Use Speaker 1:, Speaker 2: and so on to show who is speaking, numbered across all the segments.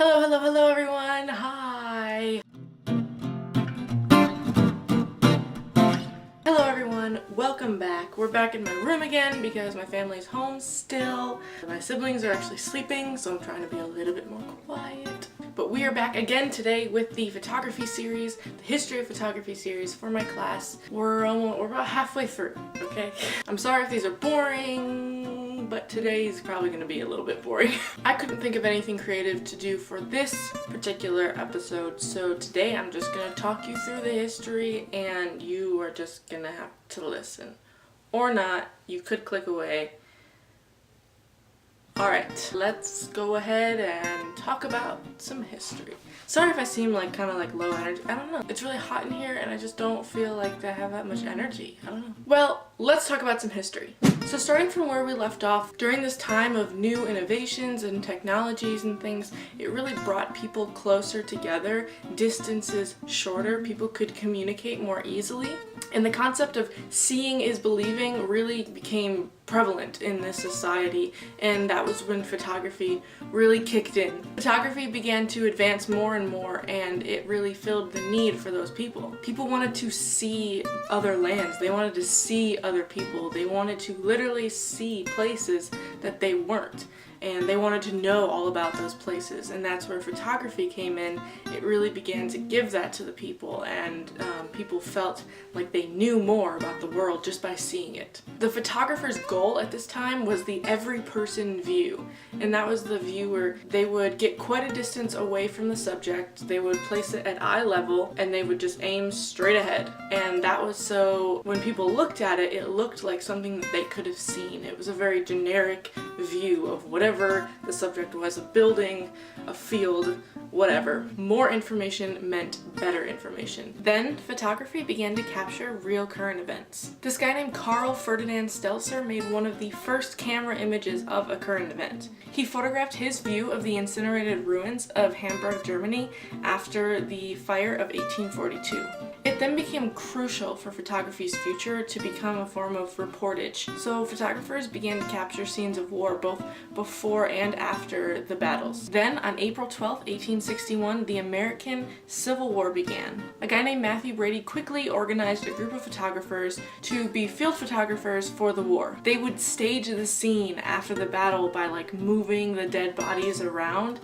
Speaker 1: Hello, hello, hello everyone! Hi! Hello everyone, welcome back. We're back in my room again because my family's home still. My siblings are actually sleeping, so I'm trying to be a little bit more quiet. But we are back again today with the photography series, the history of photography series for my class. We're about halfway through, okay? I'm sorry if these are boring, but today's probably gonna be a little bit boring. I couldn't think of anything creative to do for this particular episode, so today I'm just gonna talk you through the history and you are just gonna have to listen. Or not, you could click away. Alright, let's go ahead and talk about some history. Sorry if I seem kind of low energy. I don't know. It's really hot in here and I just don't feel like I have that much energy. I don't know. Well, let's talk about some history. So starting from where we left off, during this time of new innovations and technologies and things, it really brought people closer together, distances shorter, people could communicate more easily. And the concept of seeing is believing really became prevalent in this society, and that was when photography really kicked in. Photography began to advance more and more, and it really filled the need for those people. People wanted to see other lands, they wanted to see other people, they wanted to literally see places that they weren't, and they wanted to know all about those places, and that's where photography came in. It really began to give that to the people, and people felt like they knew more about the world just by seeing it. The photographer's goal at this time was the every person view, and that was the view where they would get quite a distance away from the subject, they would place it at eye level, and they would just aim straight ahead. And that was so when people looked at it, it looked like something that they could have seen. It was a very generic view of whatever the subject was, a building, a field, whatever. More information meant better information. Then photography began to capture real current events. This guy named Carl Ferdinand Stelzer made one of the first camera images of a current event. He photographed his view of the incinerated ruins of Hamburg, Germany after the fire of 1842. It then became crucial for photography's future to become a form of reportage. So photographers began to capture scenes of war both before and after the battles. Then on April 12, 1861, the American Civil War began. A guy named Matthew Brady quickly organized a group of photographers to be field photographers for the war. They would stage the scene after the battle by moving the dead bodies around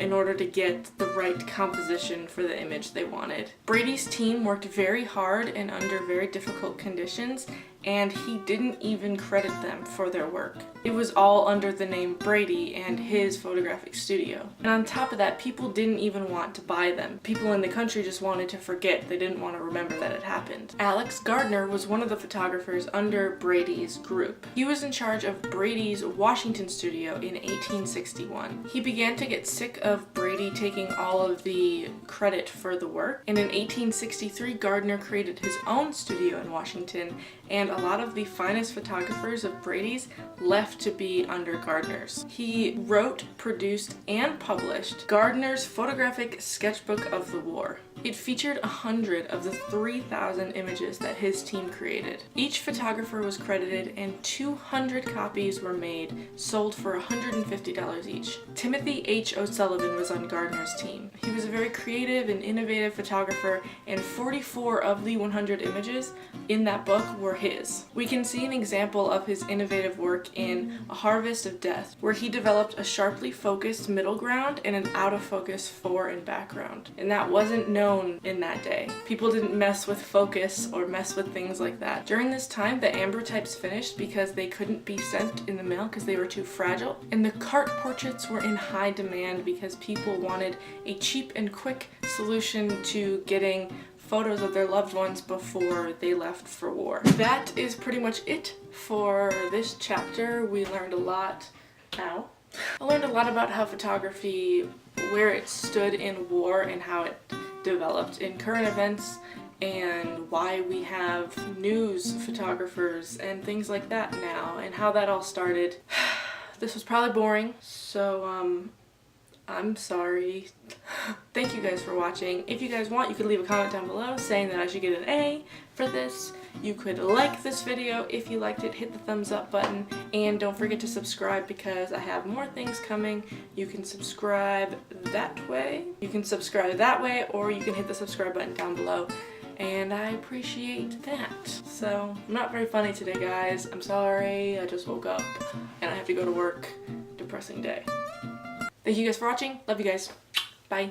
Speaker 1: in order to get the right composition for the image they wanted. Brady's team worked very hard and under very difficult conditions, and he didn't even credit them for their work. It was all under the name Brady and his photographic studio. And on top of that, people didn't even want to buy them. People in the country just wanted to forget. They didn't want to remember that it happened. Alex Gardner was one of the photographers under Brady's group. He was in charge of Brady's Washington studio in 1861. He began to get sick of Brady taking all of the credit for the work, and in 1863 Gardner created his own studio in Washington, and a lot of the finest photographers of Brady's left to be under Gardner's. He wrote, produced, and published Gardner's Photographic Sketchbook of the War. It featured 100 of the 3,000 images that his team created. Each photographer was credited and 200 copies were made, sold for $150 each. Timothy H. O'Sullivan was on Gardner's team. He was a very creative and innovative photographer, and 44 of the 100 images in that book were his. We can see an example of his innovative work in A Harvest of Death, where he developed a sharply focused middle ground and an out of focus fore and background. And that wasn't known in that day. People didn't mess with focus or mess with things like that. During this time, the ambrotypes finished because they couldn't be sent in the mail because they were too fragile, and the cart portraits were in high demand because people wanted a cheap and quick solution to getting photos of their loved ones before they left for war. That is pretty much it for this chapter. We learned a lot. I learned a lot about how photography, where it stood in war and how it developed in current events, and why we have news photographers and things like that now, and how that all started. This was probably boring, so I'm sorry. Thank you guys for watching. If you guys want, you could leave a comment down below saying that I should get an A for this. You could like this video if you liked it, hit the thumbs up button, and don't forget to subscribe because I have more things coming. You can subscribe that way, or you can hit the subscribe button down below, and I appreciate that. So, I'm not very funny today, guys. I'm sorry, I just woke up and I have to go to work. Depressing day. Thank you guys for watching. Love you guys. Bye.